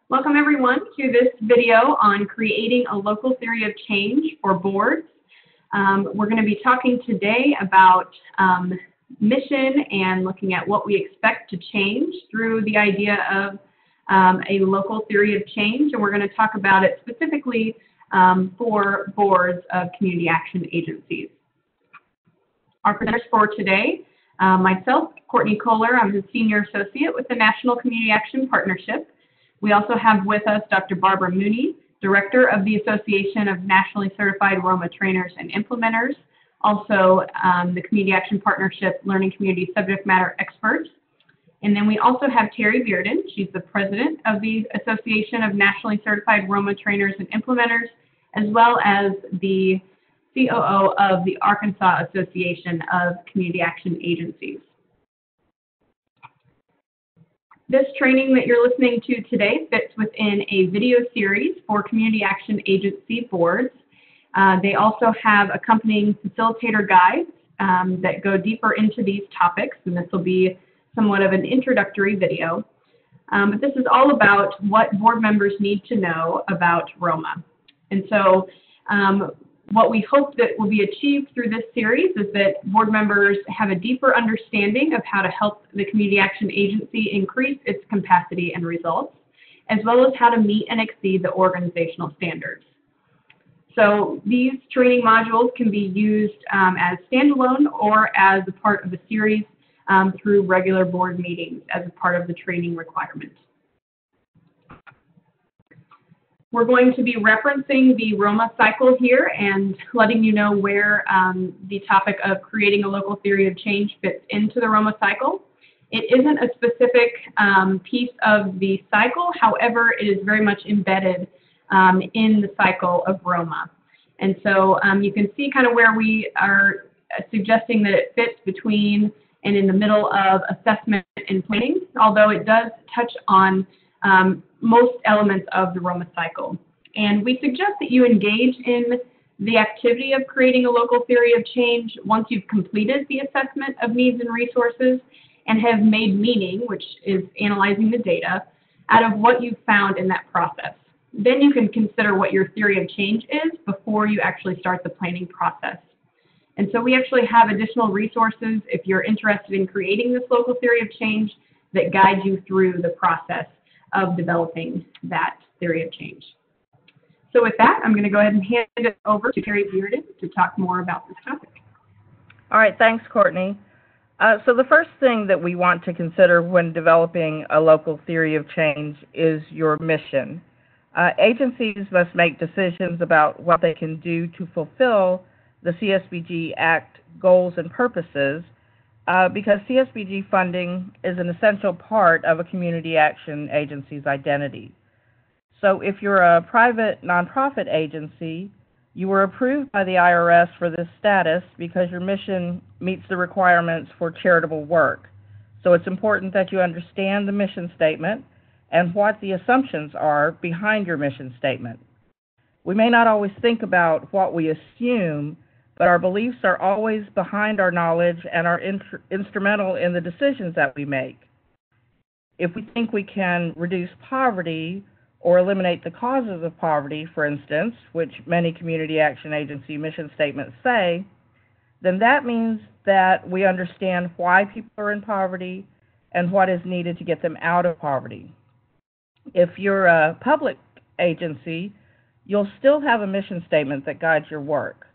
Welcome everyone to this video on creating a local theory of change for boards. We're going to be talking today about mission and looking at what we expect to change through the idea of a local theory of change, and we're going to talk about it specifically for boards of community action agencies. Our presenters for today, myself, Courtney Kohler, I'm the Senior Associate with the National Community Action Partnership. We also have with us Dr. Barbara Mooney, Director of the Association of Nationally Certified ROMA Trainers and Implementers, also the Community Action Partnership Learning Community Subject Matter Expert. And then we also have Terry Bearden. She's the President of the Association of Nationally Certified ROMA Trainers and Implementers, as well as the COO of the Arkansas Association of Community Action Agencies. This training that you're listening to today fits within a video series for community action agency boards. They also have accompanying facilitator guides that go deeper into these topics, and this will be somewhat of an introductory video. But this is all about what board members need to know about ROMA. And so what we hope that will be achieved through this series is that board members have a deeper understanding of how to help the community action agency increase its capacity and results, as well as how to meet and exceed the organizational standards. So these training modules can be used as standalone or as a part of a series through regular board meetings as a part of the training requirement. We're going to be referencing the ROMA cycle here and letting you know where the topic of creating a local theory of change fits into the ROMA cycle. It isn't a specific piece of the cycle, however, it is very much embedded in the cycle of ROMA. And so you can see kind of where we are suggesting that it fits between and in the middle of assessment and planning, although it does touch on most elements of the ROMA cycle. And we suggest that you engage in the activity of creating a local theory of change once you've completed the assessment of needs and resources and have made meaning, which is analyzing the data, out of what you've found in that process. Then you can consider what your theory of change is before you actually start the planning process. And so we actually have additional resources if you're interested in creating this local theory of change that guide you through the process of developing that theory of change. So with that, I'm going to go ahead and hand it over to Terry Bearden to talk more about this topic. All right, thanks, Courtney. So the first thing that we want to consider when developing a local theory of change is your mission. Agencies must make decisions about what they can do to fulfill the CSBG Act goals and purposes, because CSBG funding is an essential part of a community action agency's identity. So if you're a private nonprofit agency, you were approved by the IRS for this status because your mission meets the requirements for charitable work. So it's important that you understand the mission statement and what the assumptions are behind your mission statement. We may not always think about what we assume, but our beliefs are always behind our knowledge and are instrumental in the decisions that we make. If we think we can reduce poverty or eliminate the causes of poverty, for instance, which many community action agency mission statements say, then that means that we understand why people are in poverty and what is needed to get them out of poverty. If you're a public agency, you'll still have a mission statement that guides your work.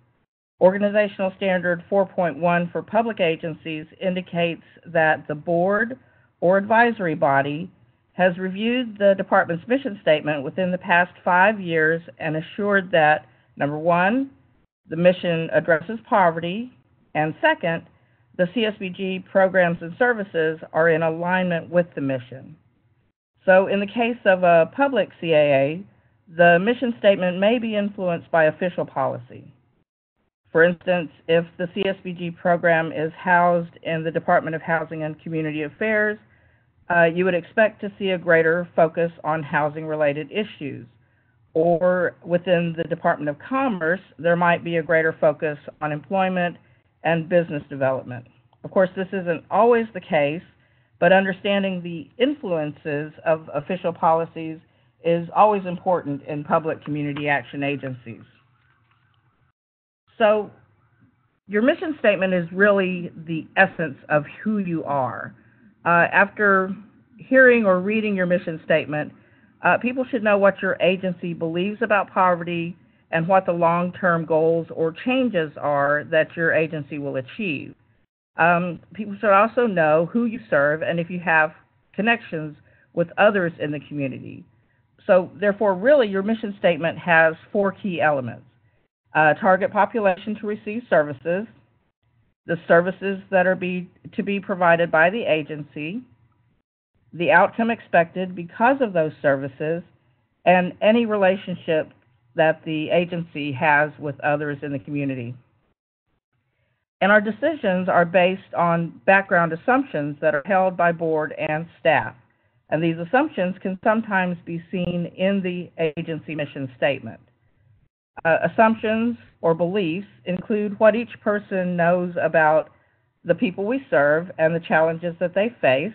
Organizational Standard 4.1 for public agencies indicates that the board or advisory body has reviewed the department's mission statement within the past 5 years and assured that, number one, the mission addresses poverty, and second, the CSBG programs and services are in alignment with the mission. So in the case of a public CAA, the mission statement may be influenced by official policy. For instance, if the CSBG program is housed in the Department of Housing and Community Affairs, you would expect to see a greater focus on housing-related issues. Or within the Department of Commerce, there might be a greater focus on employment and business development. Of course, this isn't always the case, but understanding the influences of official policies is always important in public community action agencies. So your mission statement is really the essence of who you are. After hearing or reading your mission statement, people should know what your agency believes about poverty and what the long-term goals or changes are that your agency will achieve. People should also know who you serve and if you have connections with others in the community. So therefore, really, your mission statement has 4 key elements. Target population to receive services, the services that are to be provided by the agency, the outcome expected because of those services, and any relationship that the agency has with others in the community. And our decisions are based on background assumptions that are held by board and staff. And these assumptions can sometimes be seen in the agency mission statement. Assumptions or beliefs include what each person knows about the people we serve and the challenges that they face,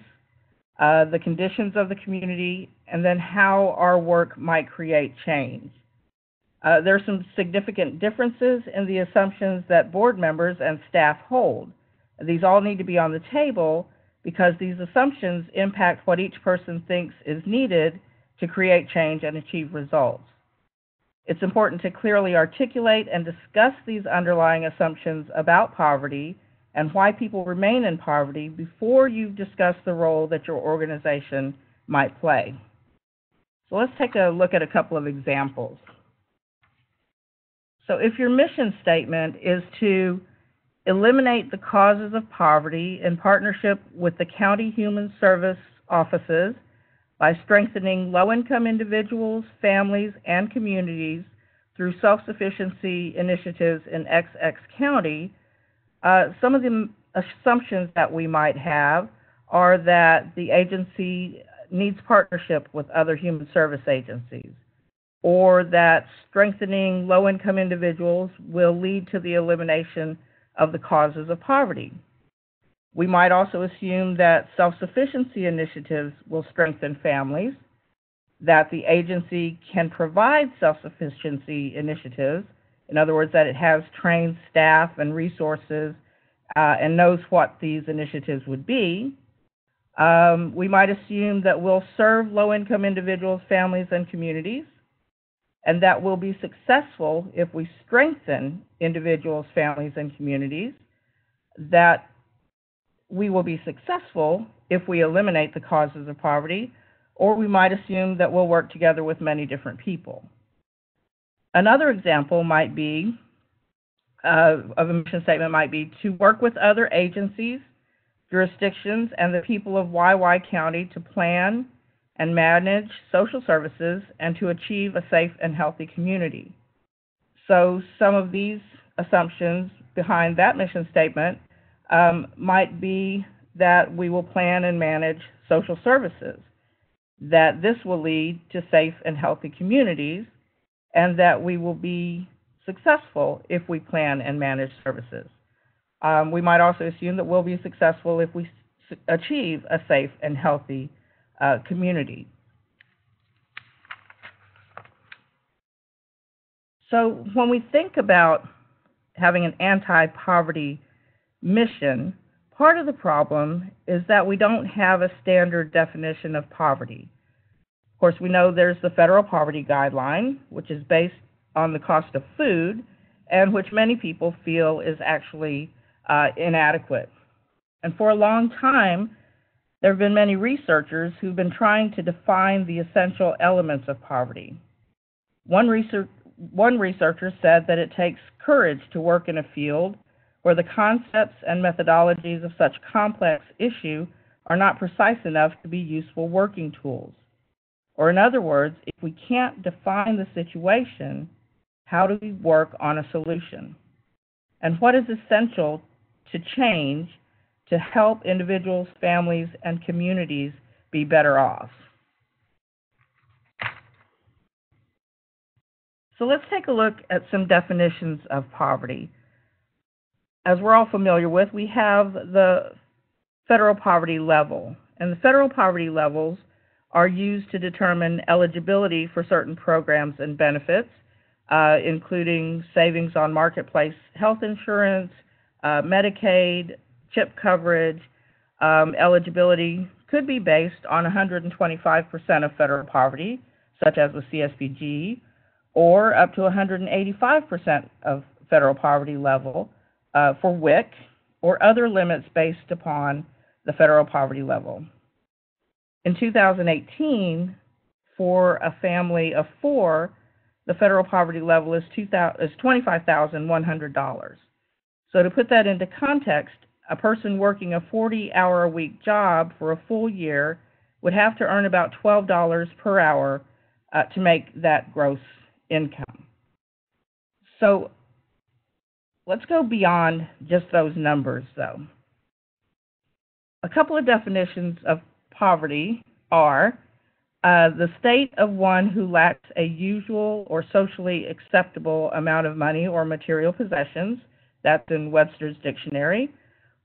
the conditions of the community, and then how our work might create change. There are some significant differences in the assumptions that board members and staff hold. These all need to be on the table because these assumptions impact what each person thinks is needed to create change and achieve results. It's important to clearly articulate and discuss these underlying assumptions about poverty and why people remain in poverty before you discuss the role that your organization might play. So let's take a look at a couple of examples. So if your mission statement is to eliminate the causes of poverty in partnership with the county human service offices by strengthening low-income individuals, families, and communities through self-sufficiency initiatives in XX County, some of the assumptions that we might have are that the agency needs partnership with other human service agencies, or that strengthening low-income individuals will lead to the elimination of the causes of poverty. We might also assume that self-sufficiency initiatives will strengthen families, that the agency can provide self-sufficiency initiatives, in other words, that it has trained staff and resources and knows what these initiatives would be. We might assume that we'll serve low-income individuals, families, and communities, and that we'll be successful if we strengthen individuals, families, and communities, that we will be successful if we eliminate the causes of poverty, or we might assume that we'll work together with many different people. Another example might be, of a mission statement might be to work with other agencies, jurisdictions, and the people of YY County to plan and manage social services and to achieve a safe and healthy community. So some of these assumptions behind that mission statement might be that we will plan and manage social services, that this will lead to safe and healthy communities, and that we will be successful if we plan and manage services. We might also assume that we'll be successful if we achieve a safe and healthy community. So when we think about having an anti-poverty mission, part of the problem is that we don't have a standard definition of poverty. Of course, we know there's the federal poverty guideline, which is based on the cost of food, and which many people feel is actually inadequate. And for a long time, there have been many researchers who've been trying to define the essential elements of poverty. One researcher said that it takes courage to work in a field where the concepts and methodologies of such complex issue are not precise enough to be useful working tools. Or in other words, if we can't define the situation, how do we work on a solution? And what is essential to change to help individuals, families, and communities be better off? So let's take a look at some definitions of poverty. As we're all familiar with, we have the federal poverty level. And the federal poverty levels are used to determine eligibility for certain programs and benefits, including savings on marketplace health insurance, Medicaid, CHIP coverage. Eligibility could be based on 125% of federal poverty, such as with CSPG, or up to 185% of federal poverty level for WIC, or other limits based upon the federal poverty level. In 2018, for a family of 4, the federal poverty level is $25,100. So to put that into context, a person working a 40-hour-a-week job for a full year would have to earn about $12 per hour to make that gross income. So let's go beyond just those numbers, though. A couple of definitions of poverty are the state of one who lacks a usual or socially acceptable amount of money or material possessions, that's in Webster's dictionary,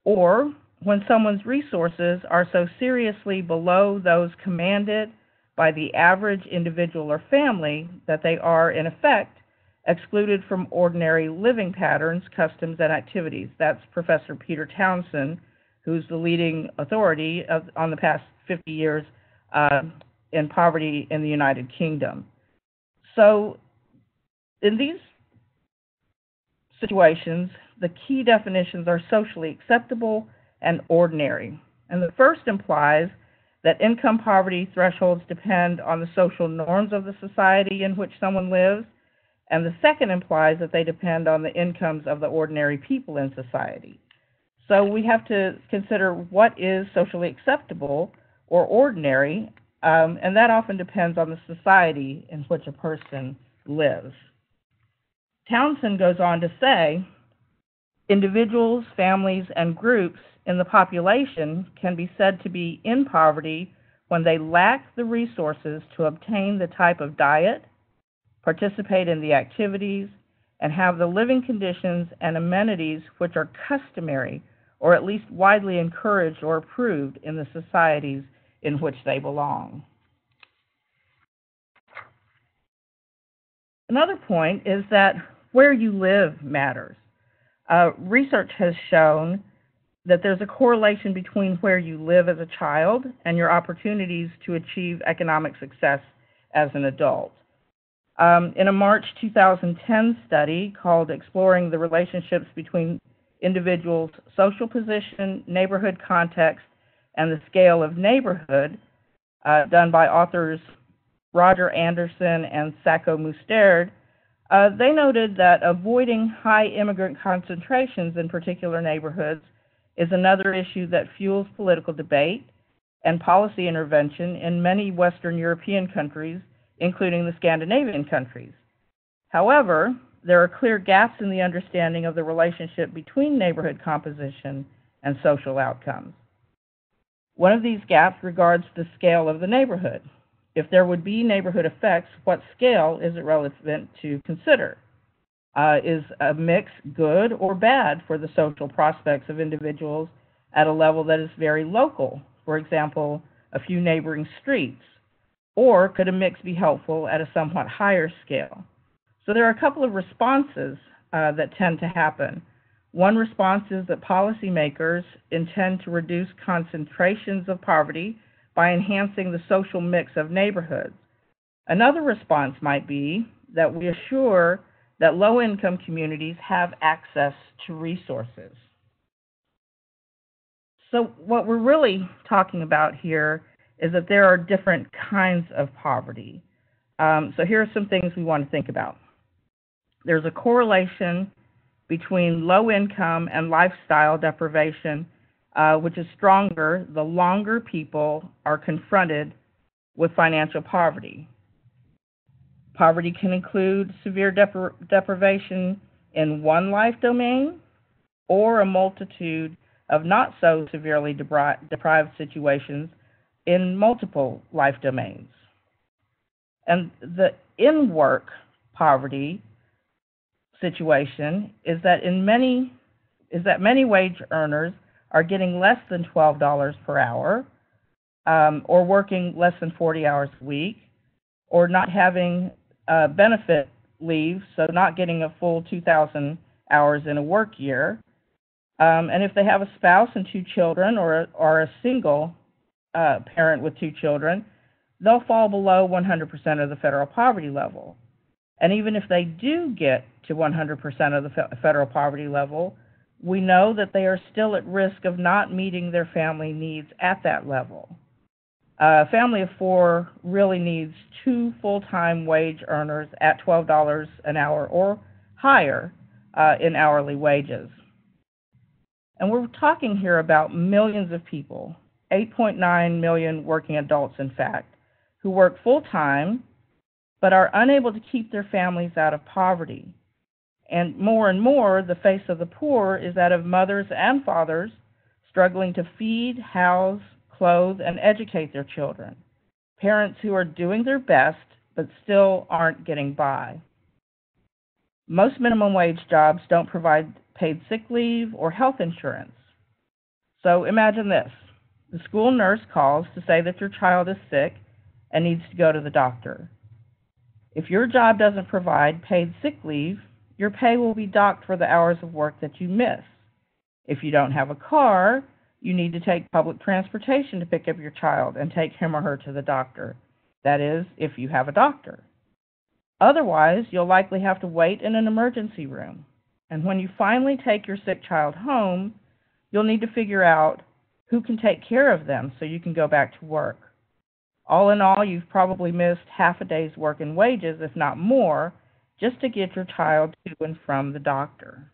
or when someone's resources are so seriously below those commanded by the average individual or family that they are, in effect, excluded from ordinary living patterns, customs, and activities. That's Professor Peter Townsend, who's the leading authority on the past 50 years in poverty in the United Kingdom. So in these situations, the key definitions are socially acceptable and ordinary. And the first implies that income poverty thresholds depend on the social norms of the society in which someone lives, and the second implies that they depend on the incomes of the ordinary people in society. So we have to consider what is socially acceptable or ordinary, and that often depends on the society in which a person lives. Townsend goes on to say, individuals, families, and groups in the population can be said to be in poverty when they lack the resources to obtain the type of diet, participate in the activities, and have the living conditions and amenities which are customary or at least widely encouraged or approved in the societies in which they belong. Another point is that where you live matters. Research has shown that there's a correlation between where you live as a child and your opportunities to achieve economic success as an adult. In a March 2010 study called Exploring the Relationships Between Individuals' Social Position, Neighborhood Context, and the Scale of Neighborhood, done by authors Roger Anderson and Sacco Mustard, they noted that avoiding high immigrant concentrations in particular neighborhoods is another issue that fuels political debate and policy intervention in many Western European countries, including the Scandinavian countries. However, there are clear gaps in the understanding of the relationship between neighborhood composition and social outcomes. One of these gaps regards the scale of the neighborhood. If there would be neighborhood effects, what scale is it relevant to consider? Is a mix good or bad for the social prospects of individuals at a level that is very local, for example, a few neighboring streets? Or could a mix be helpful at a somewhat higher scale? So there are a couple of responses that tend to happen. One response is that policymakers intend to reduce concentrations of poverty by enhancing the social mix of neighborhoods. Another response might be that we assure that low-income communities have access to resources. So what we're really talking about here is that there are different kinds of poverty. So here are some things we want to think about. There's a correlation between low income and lifestyle deprivation, which is stronger the longer people are confronted with financial poverty. Poverty can include severe deprivation in one life domain or a multitude of not so severely deprived situations in multiple life domains. And the in-work poverty situation is that many wage earners are getting less than $12 per hour, or working less than 40 hours a week, or not having benefit leave, so not getting a full 2,000 hours in a work year. And if they have a spouse and 2 children, or a single parent with 2 children, they'll fall below 100% of the federal poverty level. And even if they do get to 100% of the federal poverty level, we know that they are still at risk of not meeting their family needs at that level. A family of 4 really needs 2 full-time wage earners at $12 an hour or higher in hourly wages. And we're talking here about millions of people, 8.9 million working adults, in fact, who work full-time but are unable to keep their families out of poverty. And more, the face of the poor is that of mothers and fathers struggling to feed, house, clothe, and educate their children. Parents who are doing their best but still aren't getting by. Most minimum wage jobs don't provide paid sick leave or health insurance. So imagine this. The school nurse calls to say that your child is sick and needs to go to the doctor. If your job doesn't provide paid sick leave, your pay will be docked for the hours of work that you miss. If you don't have a car, you need to take public transportation to pick up your child and take him or her to the doctor. That is, if you have a doctor. Otherwise, you'll likely have to wait in an emergency room. And when you finally take your sick child home, you'll need to figure out who can take care of them so you can go back to work. All in all, you've probably missed half a day's work in wages, if not more, just to get your child to and from the doctor.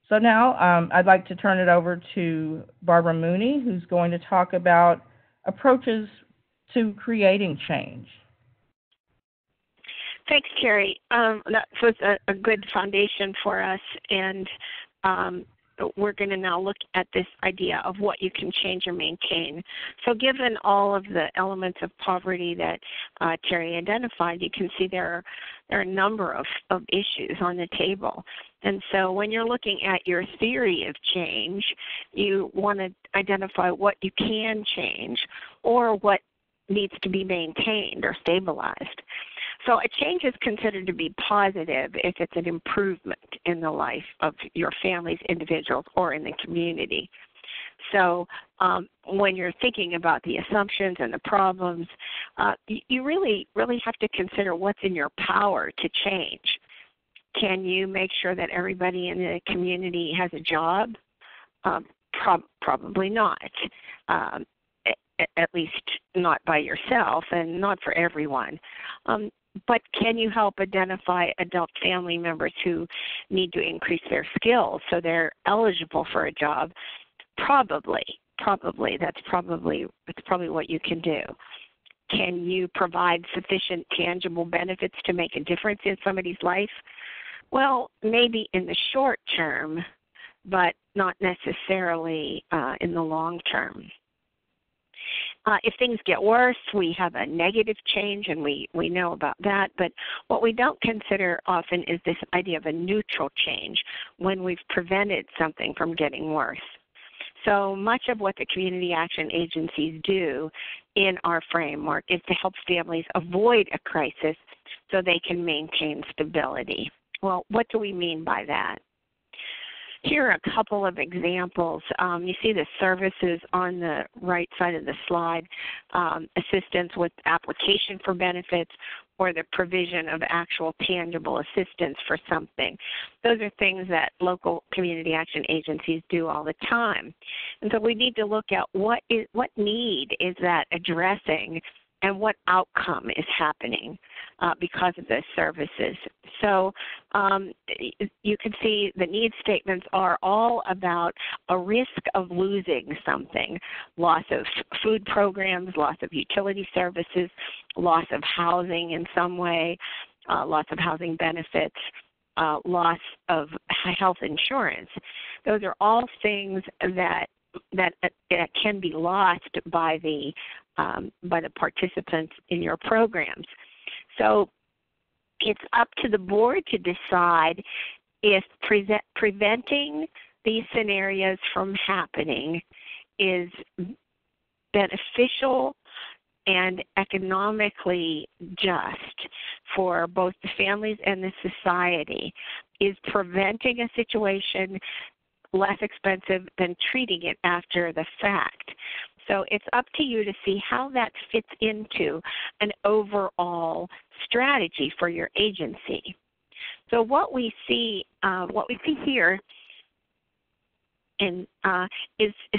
So now I'd like to turn it over to Barbara Mooney, who's going to talk about approaches to creating change. Thanks, Terry. That was a good foundation for us, and we're going to now look at this idea of what you can change or maintain. So given all of the elements of poverty that Terry identified, you can see there are a number of issues on the table. And so when you're looking at your theory of change, you want to identify what you can change or what needs to be maintained or stabilized. So a change is considered to be positive if it's an improvement in the life of your families, individuals, or in the community. So when you're thinking about the assumptions and the problems, you really have to consider what's in your power to change. Can you make sure that everybody in the community has a job? Probably not. At least not by yourself and not for everyone. But can you help identify adult family members who need to increase their skills so they're eligible for a job? Probably. That's probably what you can do. Can you provide sufficient tangible benefits to make a difference in somebody's life? Well, maybe in the short term, but not necessarily in the long term. If things get worse, we have a negative change, and we know about that. But what we don't consider often is this idea of a neutral change when we've prevented something from getting worse. So much of what the community action agencies do in our framework is to help families avoid a crisis so they can maintain stability. Well, what do we mean by that? Here are a couple of examples. You see the services on the right side of the slide, assistance with application for benefits or the provision of actual tangible assistance for something. Those are things that local community action agencies do all the time. And so we need to look at what need is that addressing and what outcome is happening because of those services. So you can see the need statements are all about a risk of losing something, loss of food programs, loss of utility services, loss of housing in some way, loss of housing benefits, loss of health insurance. Those are all things that can be lost by the participants in your programs. So it's up to the board to decide if preventing these scenarios from happening is beneficial and economically just for both the families and the society is preventing a situation less expensive than treating it after the fact. So it's up to you to see how that fits into an overall strategy for your agency. So what we see here is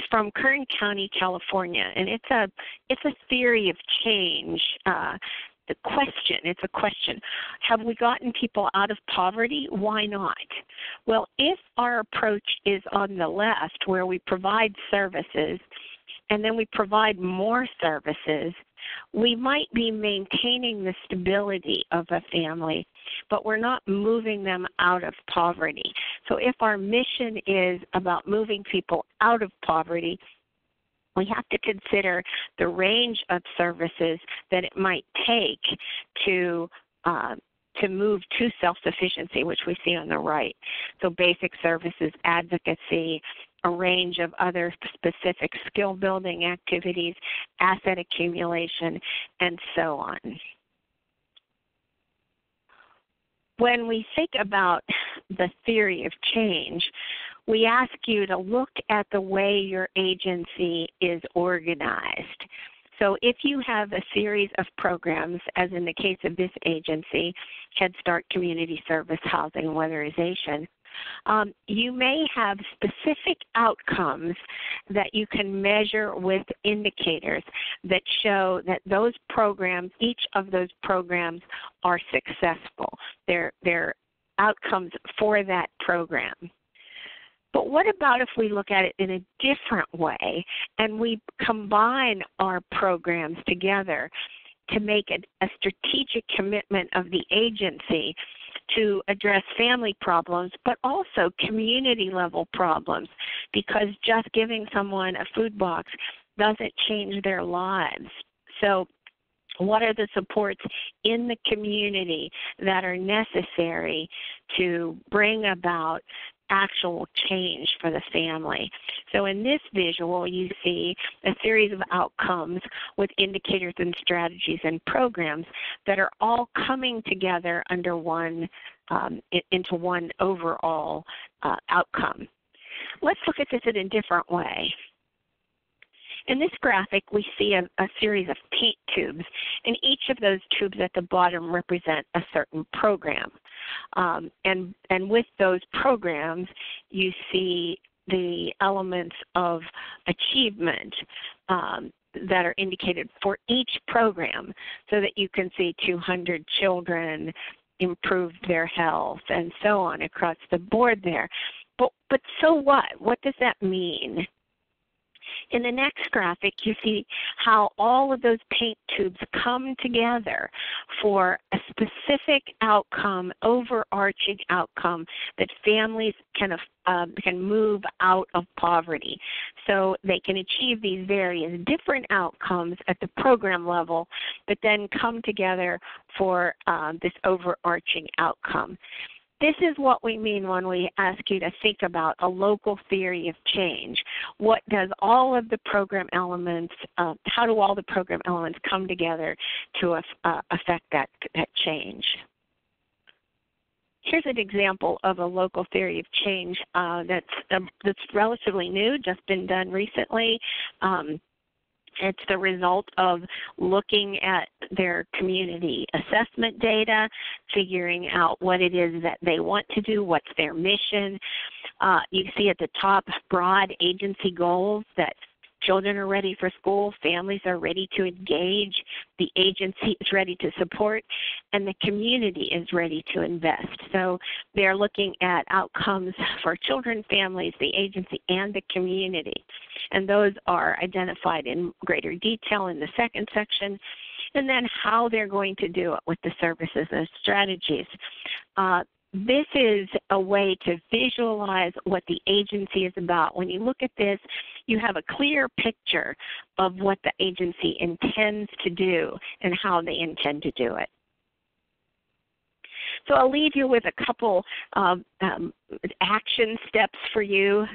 from Kern County, California, and it's a theory of change. It's a question. Have we gotten people out of poverty? Why not? Well, if our approach is on the left, where we provide services and then we provide more services, we might be maintaining the stability of a family, but we're not moving them out of poverty. So if our mission is about moving people out of poverty, we have to consider the range of services that it might take to move to self-sufficiency, which we see on the right. So basic services, advocacy, a range of other specific skill building activities, asset accumulation, and so on. When we think about the theory of change, we ask you to look at the way your agency is organized. So if you have a series of programs, as in the case of this agency, Head Start, Community Service, Housing, and Weatherization, you may have specific outcomes that you can measure with indicators that show that those programs, each of those programs, are successful. They're outcomes for that program. But what about if we look at it in a different way and we combine our programs together to make a strategic commitment of the agency to address family problems, but also community-level problems, because just giving someone a food box doesn't change their lives. So what are the supports in the community that are necessary to bring about actual change for the family? So in this visual, you see a series of outcomes with indicators and strategies and programs that are all coming together under into one overall outcome. Let's look at this in a different way. In this graphic, we see a series of paint tubes, and each of those tubes at the bottom represent a certain program. And with those programs, you see the elements of achievement that are indicated for each program, so that you can see 200 children improved their health and so on across the board there. But so what? What does that mean? In the next graphic, you see how all of those paint tubes come together for a specific outcome, overarching outcome, that families can move out of poverty. So they can achieve these various different outcomes at the program level, but then come together for this overarching outcome. This is what we mean when we ask you to think about a local theory of change. What does all of the program elements, how do all the program elements come together to affect that change? Here's an example of a local theory of change that's relatively new, just been done recently. It's the result of looking at their community assessment data, figuring out what it is that they want to do, what's their mission. You see at the top broad agency goals that children are ready for school, families are ready to engage, the agency is ready to support, and the community is ready to invest. So they're looking at outcomes for children, families, the agency, and the community. And those are identified in greater detail in the second section. And then how they're going to do it with the services and strategies. This is a way to visualize what the agency is about. When you look at this, you have a clear picture of what the agency intends to do and how they intend to do it. So I'll leave you with a couple action steps for you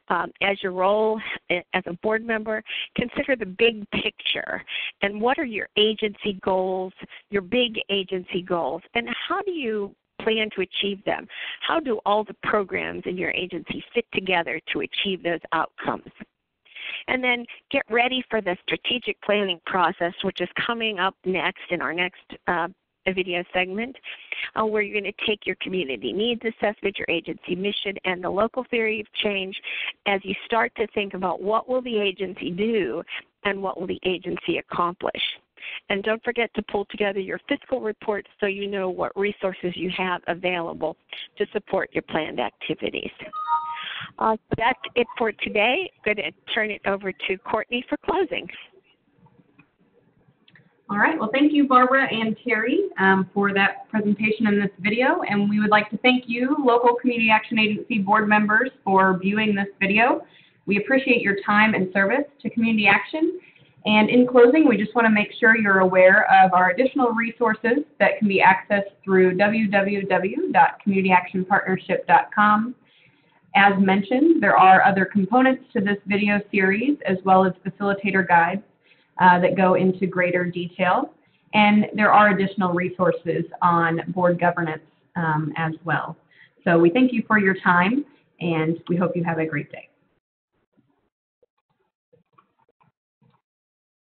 as your role as a board member. Consider the big picture and what are your agency goals, your big agency goals, and how do you plan to achieve them? How do all the programs in your agency fit together to achieve those outcomes? And then get ready for the strategic planning process, which is coming up next in our next video segment, where you're going to take your community needs assessment, your agency mission, and the local theory of change as you start to think about what will the agency do and what will the agency accomplish. And don't forget to pull together your fiscal report so you know what resources you have available to support your planned activities. That's it for today. I'm going to turn it over to Courtney for closing. All right, well, thank you, Barbara and Terry, for that presentation in this video. And we would like to thank you, local Community Action Agency board members, for viewing this video. We appreciate your time and service to Community Action. And in closing, we just want to make sure you're aware of our additional resources that can be accessed through www.communityactionpartnership.com. As mentioned, there are other components to this video series, as well as facilitator guides that go into greater detail. And there are additional resources on board governance as well. So we thank you for your time, and we hope you have a great day.